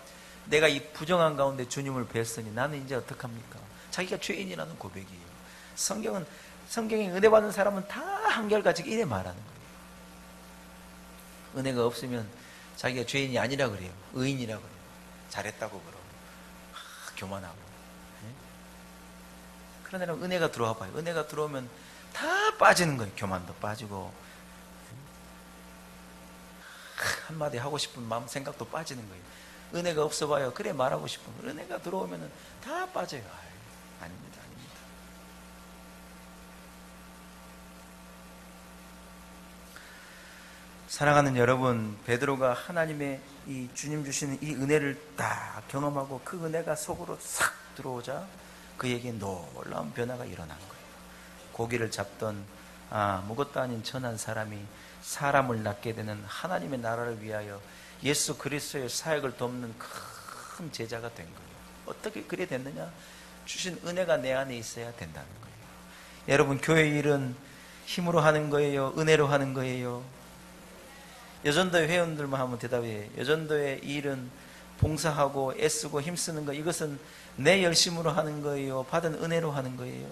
이 부정한 가운데 주님을 뵀으니 나는 이제 어떡합니까? 자기가 죄인이라는 고백이에요. 성경에 은혜 받은 사람은 다 한결같이 이래 말하는 거예요. 은혜가 없으면 자기가 죄인이 아니라 그래요. 의인이라 그래요. 잘했다고 그러고 교만하고. 그러나 은혜가 들어와 봐요. 은혜가 들어오면 다 빠지는 거예요. 교만도 빠지고, 한마디 하고 싶은 마음 생각도 빠지는 거예요. 은혜가 없어 봐요. 그래 말하고 싶은 거. 은혜가 들어오면 다 빠져요. 아닙니다. 사랑하는 여러분, 베드로가 하나님의 이 주님 주시는 이 은혜를 딱 경험하고 그 은혜가 속으로 싹 들어오자 그에게 놀라운 변화가 일어난 거예요. 고기를 잡던 아무것도 아닌 천한 사람이 사람을 낳게 되는 하나님의 나라를 위하여 예수 그리스도의 사역을 돕는 큰 제자가 된 거예요. 어떻게 그래 됐느냐? 주신 은혜가 내 안에 있어야 된다는 거예요. 여러분, 교회 일은 힘으로 하는 거예요? 은혜로 하는 거예요? 여전도회 회원들만 한번 대답해. 여전도의 일은 봉사하고 애쓰고 힘쓰는 거, 이것은 내 열심으로 하는 거예요? 받은 은혜로 하는 거예요?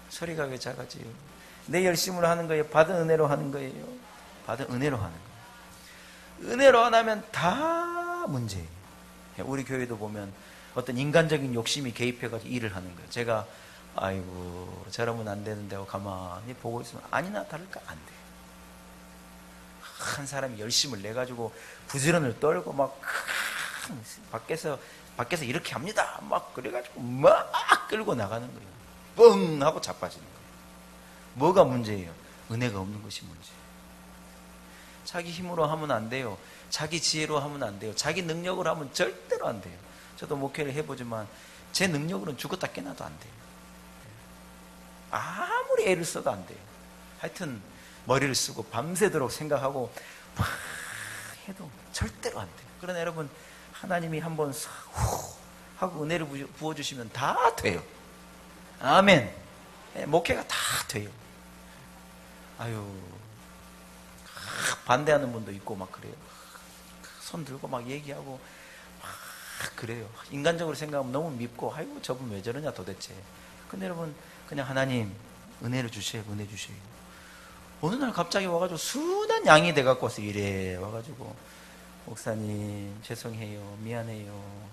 소리가 왜 작아지요? 내 열심으로 하는 거예요? 받은 은혜로 하는 거예요? 받은 은혜로 하는 거예요. 은혜로 안 하면 다 문제예요. 우리 교회도 보면 어떤 인간적인 욕심이 개입해가지고 일을 하는 거예요. 제가 아이고 저러면 안 되는데 하고 가만히 보고 있으면 아니나 다를까 안 돼요. 한 사람이 열심을 내가지고 부지런을 떨고 막 밖에서 이렇게 합니다. 막 그래가지고 막 끌고 나가는 거예요. 뻥 하고 자빠지는 거예요. 뭐가 문제예요? 은혜가 없는 것이 문제예요. 자기 힘으로 하면 안 돼요. 자기 지혜로 하면 안 돼요. 자기 능력으로 하면 절대로 안 돼요. 저도 목회를 해보지만 제 능력으로는 죽었다 깨나도 안 돼요. 아무리 애를 써도 안 돼요. 하여튼 머리를 쓰고 밤새도록 생각하고 막 해도 절대로 안 돼요. 그러나 여러분, 하나님이 한번 후 하고 은혜를 부어주시면 다 돼요. 아멘. 목회가 다 돼요. 아유, 반대하는 분도 있고 막 그래요. 손 들고 막 얘기하고 막 그래요. 인간적으로 생각하면 너무 밉고, 아이고 저분 왜 저러냐 도대체. 근데 여러분 그냥 하나님 은혜를 주셔요. 은혜 주셔요. 어느 날 갑자기 와가지고 순한 양이 돼갖고 와서 이래 와가지고, 목사님 죄송해요, 미안해요.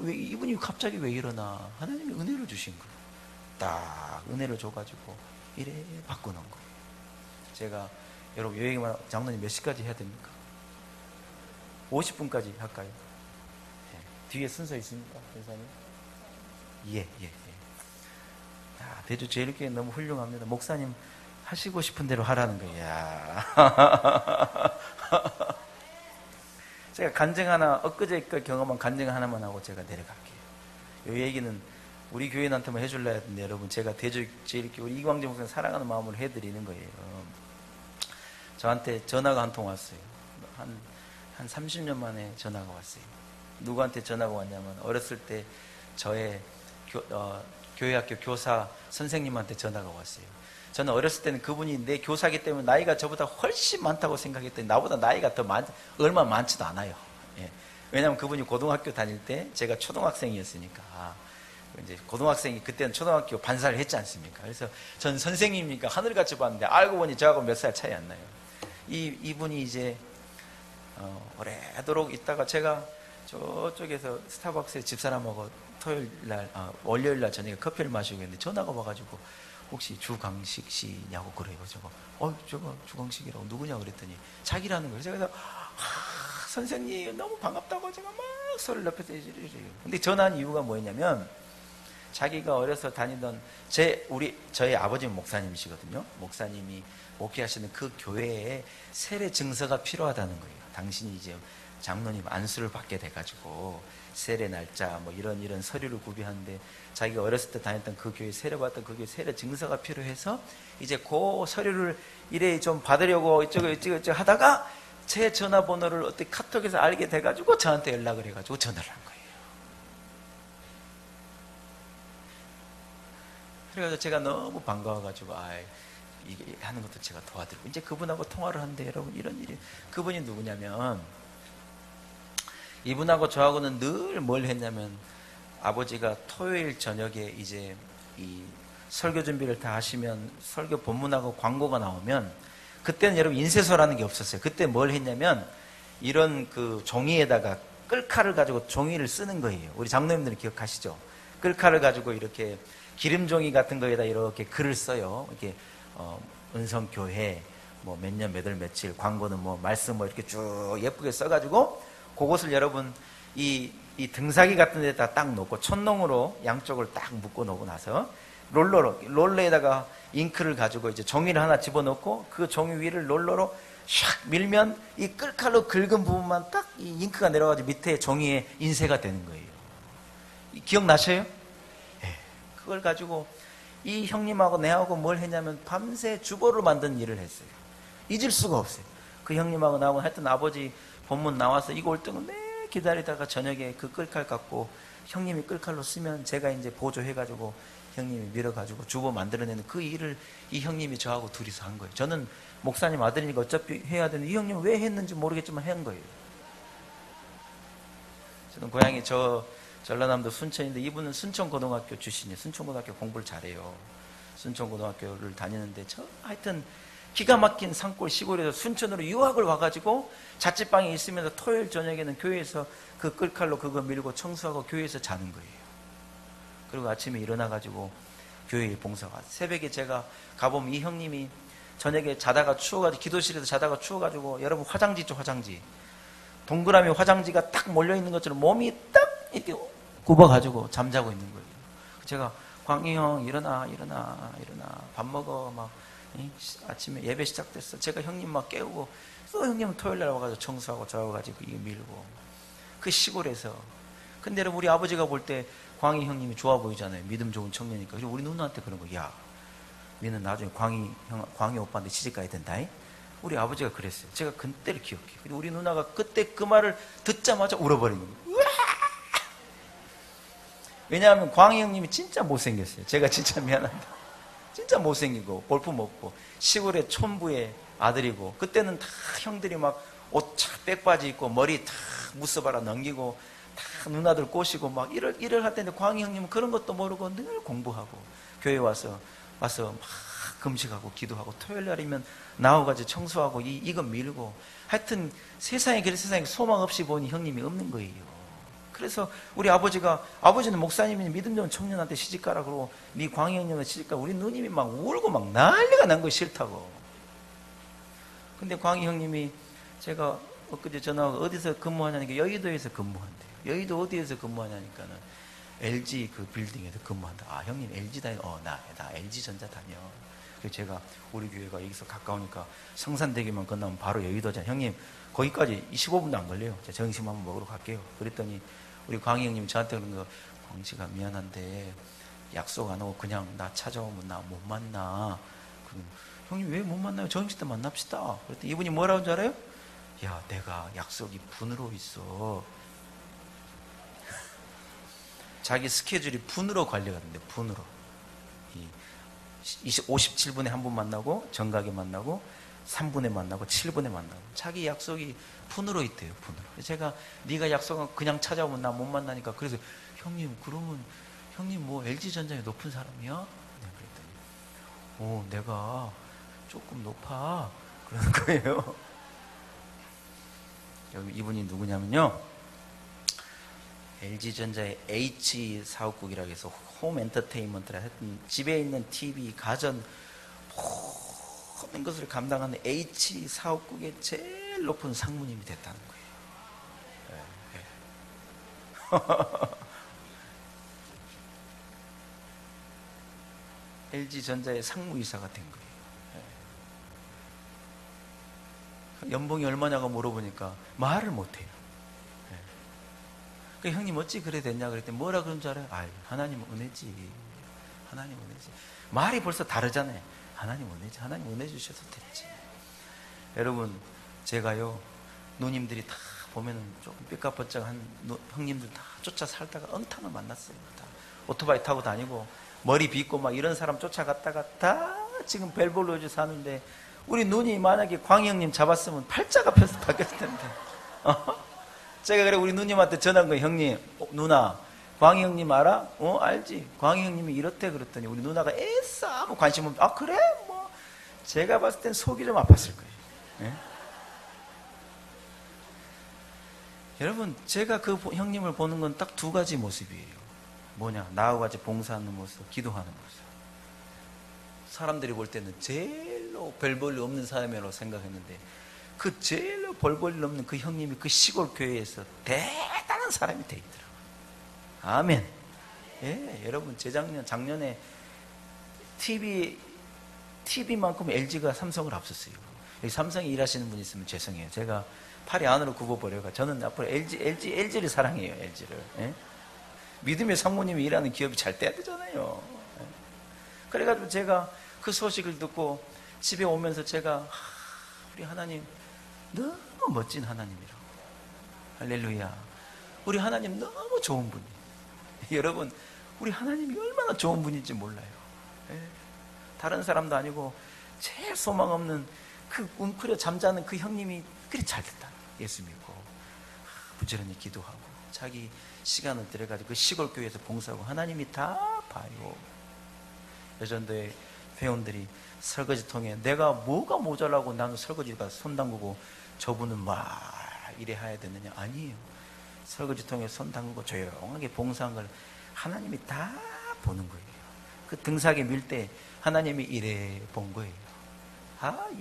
왜 이분이 갑자기 왜 이러나. 하나님이 은혜를 주신 거예요. 딱 은혜를 줘가지고 이래 바꾸는 거예요. 제가 여러분 요 얘기만, 장로님 몇 시까지 해야 됩니까? 50분까지 할까요? 네. 뒤에 순서 있습니까, 선생님? 예. 대주 제일교회 너무 훌륭합니다. 목사님 하시고 싶은 대로 하라는 거예요. 제가 간증 하나, 엊그제 그 경험한 간증 하나만 하고 제가 내려갈게요. 이 얘기는 우리 교인한테만 해줄라 했는데, 여러분 제가 대주 제일교회 우리 이광재 목사님 사랑하는 마음으로 해드리는 거예요. 저한테 전화가 한 통 왔어요. 한 30년 만에 전화가 왔어요. 누구한테 전화가 왔냐면, 어렸을 때 저의 교회학교 교사 선생님한테 전화가 왔어요. 저는 어렸을 때는 그분이 내 교사기 때문에 나이가 저보다 훨씬 많다고 생각했더니 나보다 나이가 얼마 많지도 않아요. 예. 왜냐하면 그분이 고등학교 다닐 때 제가 초등학생이었으니까. 이제 고등학생이, 그때는 초등학교 반사를 했지 않습니까? 그래서 전 선생님이니까 하늘같이 봤는데, 알고 보니 저하고 몇 살 차이 안 나요. 이분이 이제 오래도록 있다가, 제가 저쪽에서 스타벅스에 집사람하고 월요일 날 저녁에 커피를 마시고 있는데 전화가 와가지고, 혹시 주광식 씨냐고 그래요. 저거 주광식이라고 누구냐고 그랬더니 자기라는 거예요. 제가 선생님 너무 반갑다고 제가 막 소리를 높여서 이래요. 근데 전화한 이유가 뭐였냐면, 자기가 어려서 다니던 저희 아버지는 목사님이시거든요. 목사님이 목회하시는 그 교회에 세례 증서가 필요하다는 거예요. 당신이 이제 장로님 안수를 받게 돼가지고 세례 날짜 뭐 이런 서류를 구비하는데, 자기가 어렸을 때 다녔던 그 교회, 세례 받던 그 교회 세례 증서가 필요해서 이제 그 서류를 이래 좀 받으려고 이쪽에 하다가 제 전화번호를 어떻게 카톡에서 알게 돼가지고 저한테 연락을 해가지고 전화를 한 거예요. 그래가지고 제가 너무 반가워가지고 이게 하는 것도 제가 도와드리고, 이제 그분하고 통화를 하는데, 여러분 이런 일이, 그분이 누구냐면, 이분하고 저하고는 늘 뭘 했냐면, 아버지가 토요일 저녁에 이제 이 설교 준비를 다 하시면 설교 본문하고 광고가 나오면, 그때는 여러분 인쇄소라는 게 없었어요. 그때 뭘 했냐면, 이런 그 종이에다가 끌칼을 가지고 종이를 쓰는 거예요. 우리 장로님들은 기억하시죠? 끌칼을 가지고 이렇게 기름종이 같은 거에다 이렇게 글을 써요. 이렇게 은성교회 뭐 몇 년 몇 월 며칠 광고는 뭐 말씀 뭐 이렇게 쭉 예쁘게 써가지고, 그것을 여러분 이 등사기 같은 데다 딱 놓고 촛농으로 양쪽을 딱 묶어 놓고 나서 롤러에다가 잉크를 가지고 이제 종이를 하나 집어넣고, 그 종이 위를 롤러로 샥 밀면 이 끌칼로 긁은 부분만 딱 이 잉크가 내려가지고 밑에 종이에 인쇄가 되는 거예요. 기억나셔요? 네. 그걸 가지고 이 형님하고 내하고 뭘 했냐면, 밤새 주보를 만드는 일을 했어요. 잊을 수가 없어요. 그 형님하고 나하고 하여튼 아버지 본문 나와서 이거 올 때는 매 기다리다가 저녁에 그 끌칼 갖고 형님이 끌칼로 쓰면 제가 이제 보조해가지고 형님이 밀어가지고 주보 만들어내는 그 일을 이 형님이 저하고 둘이서 한 거예요. 저는 목사님 아들이니까 어차피 해야 되는데, 이 형님은 왜 했는지 모르겠지만 한 거예요. 저는 고향이 전라남도 순천인데, 이분은 순천고등학교 출신이에요. 순천고등학교 공부를 잘해요. 순천고등학교를 다니는데, 하여튼 기가 막힌 산골 시골에서 순천으로 유학을 와가지고 자취방에 있으면서 토요일 저녁에는 교회에서 그 끌칼로 그거 밀고 청소하고 교회에서 자는 거예요. 그리고 아침에 일어나가지고 교회에 봉사가, 새벽에 제가 가보면 이 형님이 저녁에 자다가 추워가지고, 기도실에서 자다가 추워가지고, 여러분 화장지 있죠, 화장지. 동그라미 화장지가 딱 몰려있는 것처럼 몸이 딱 이렇게 굽어가지고 잠자고 있는 거예요. 제가, 광희 형 일어나 밥 먹어, 막 아침에 예배 시작됐어. 제가 형님 막 깨우고, 또 형님은 토요일날 와가지고 청소하고 저와가지고 이거 밀고, 그 시골에서. 근데 여러분 우리 아버지가 볼 때 광희 형님이 좋아 보이잖아요. 믿음 좋은 청년이니까. 그래서 우리 누나한테 그런 거, 야, 니는 나중에 광희 오빠한테 시집가야 된다. 우리 아버지가 그랬어요. 제가 그때를 기억해요. 근데 우리 누나가 그때 그 말을 듣자마자 울어버리는 거예요. 왜냐하면 광희 형님이 진짜 못생겼어요. 제가 진짜 미안합니다. 진짜 못생기고 볼품 없고 시골의 촌부의 아들이고, 그때는 다 형들이 막 옷 착 백바지 입고 머리 다 무서바라 넘기고 다 누나들 꼬시고 막 일을 할 텐데 광희 형님은 그런 것도 모르고 늘 공부하고 교회 와서 막 금식하고 기도하고 토요일 날이면 나와가지고 청소하고 이거 밀고 하여튼 세상에 소망 없이 보니 형님이 없는 거예요. 그래서 우리 아버지는 목사님이 믿음 좋은 청년한테 시집가라 그러고 네 광희 형님은 시집가, 우리 누님이 막 울고 막 난리가 난 거 싫다고. 근데 광희 형님이 제가 엊그제 전화가 어디서 근무하냐니까 여의도에서 근무한대요. 여의도 어디에서 근무하냐니까는 LG 그 빌딩에서 근무한다. 아, 형님 LG 다녀? 나 LG전자 다녀. 그래서 제가 우리 교회가 여기서 가까우니까 성산대교만 건너면 바로 여의도잖아요. 형님 거기까지 15분도 안 걸려요. 제가 점심 한번 먹으러 갈게요. 그랬더니 우리 광희 형님이 저한테 그런 거, 광씨가 미안한데 약속 안 하고 그냥 나 찾아오면 나 못 만나. 그럼 형님 왜 못 만나요? 점심 때 만납시다. 그랬더니 이분이 뭐라고 줄 알아요? 야, 내가 약속이 분으로 있어. 자기 스케줄이 분으로 관리가 된대. 분으로 57분에 한 분 만나고 정각에 만나고 3분에 만나고 7분에 만나고 자기 약속이 분으로 있대요. 분으로. 제가 네가 약속은 그냥 찾아오면 나 못 만나니까 그래서 형님 그러면 형님 뭐 LG전자에 높은 사람이야? 그랬더니 내가 조금 높아 그러는 거예요. 여기 이분이 누구냐면요, LG전자의 H 사업국이라고 해서 홈 엔터테인먼트라 했던 집에 있는 TV, 가전 모든 것을 감당하는 H 사업국의 제일 높은 상무님이 됐다는 거예요. LG전자의 상무이사가 된 거예요. 연봉이 얼마냐고 물어보니까 말을 못해요. 그 형님 어찌 그래 됐냐 그랬더니 뭐라 그런 줄 알아요? 하나님 은혜지. 하나님 은혜지. 말이 벌써 다르잖아요. 하나님 은혜지. 하나님 은혜 주셔서 됐지. 여러분 제가요, 누님들이 다 보면은 조금 삐까뻔쩍한 형님들 다 쫓아 살다가 엉탕을 만났어요. 다 오토바이 타고 다니고 머리 빗고 막 이런 사람 쫓아갔다가 다 지금 벨볼로즈 사는데, 우리 누님 만약에 광희 형님 잡았으면 팔자가 바뀌었을 텐데. 제가 그래 우리 누님한테 전화한 거예요. 형님, 누나 광희 형님 알아? 알지. 광희 형님이 이렇대. 그랬더니 우리 누나가 애써 아무 관심 없는데 그래? 뭐 제가 봤을 땐 속이 좀 아팠을 거예요. 예? 여러분 제가 그 형님을 보는 건 딱 두 가지 모습이에요. 뭐냐, 나하고 같이 봉사하는 모습, 기도하는 모습. 사람들이 볼 때는 제일로 별 볼일 없는 사람이라고 생각했는데 그 제일로 별 볼일 없는 그 형님이 그 시골 교회에서 대단한 사람이 돼 있더라고요. 아멘. 예, 여러분 작년에 TV만큼 LG가 삼성을 앞섰어요. 여기 삼성에 일하시는 분 있으면 죄송해요. 제가 팔이 안으로 굽어버려가 저는 앞으로 LG를 사랑해요. LG를. 예? 믿음의 상무님이 일하는 기업이 잘 돼야 되잖아요. 예? 그래가지고 제가 그 소식을 듣고 집에 오면서 제가 우리 하나님 너무 멋진 하나님이라고. 할렐루야. 우리 하나님 너무 좋은 분이에요. 여러분 우리 하나님이 얼마나 좋은 분인지 몰라요. 예? 다른 사람도 아니고 제일 소망 없는 그 웅크려 잠자는 그 형님이 그리 잘 됐다. 예수 믿고 부지런히 기도하고 자기 시간을 들여가지고 그 시골 교회에서 봉사하고 하나님이 다 봐요. 여전도의 회원들이 설거지통에 내가 뭐가 모자라고 나는 설거지가 손 담그고 저분은 막 이래 해야 되느냐? 아니에요. 설거지통에 손 담그고 조용하게 봉사한 걸 하나님이 다 보는 거예요. 그 등삭에 밀 때 하나님이 이래 본 거예요.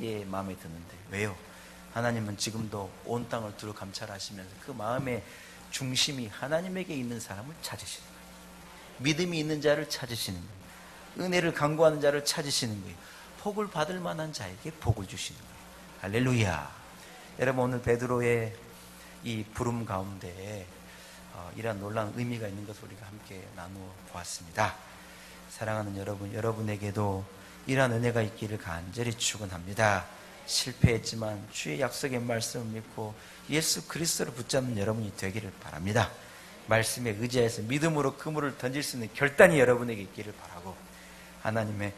예, 마음에 드는데. 왜요? 하나님은 지금도 온 땅을 두루 감찰하시면서 그 마음의 중심이 하나님에게 있는 사람을 찾으시는 거예요. 믿음이 있는 자를 찾으시는 거예요. 은혜를 간구하는 자를 찾으시는 거예요. 복을 받을 만한 자에게 복을 주시는 거예요. 할렐루야. 여러분 오늘 베드로의 이 부름 가운데 이러한 놀라운 의미가 있는 것을 우리가 함께 나누어 보았습니다. 사랑하는 여러분, 여러분에게도 이러한 은혜가 있기를 간절히 축원합니다. 실패했지만 주의 약속의 말씀을 믿고 예수 그리스도를 붙잡는 여러분이 되기를 바랍니다. 말씀에 의지해서 믿음으로 그물을 던질 수 있는 결단이 여러분에게 있기를 바라고, 하나님의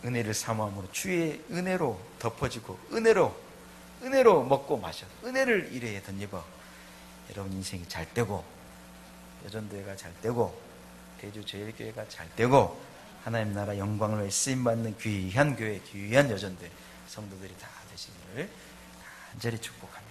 은혜를 사모함으로 주의 은혜로 덮어지고 은혜로 먹고 마셔 은혜를 이래에 덧입어 여러분 인생이 잘 되고 여전도회가 잘 되고 대주제일교회가 잘 되고 하나님 나라 영광을 위해 쓰임받는 귀한 교회, 귀한 여전도회 성도들이 다 되시기를 간절히 축복합니다.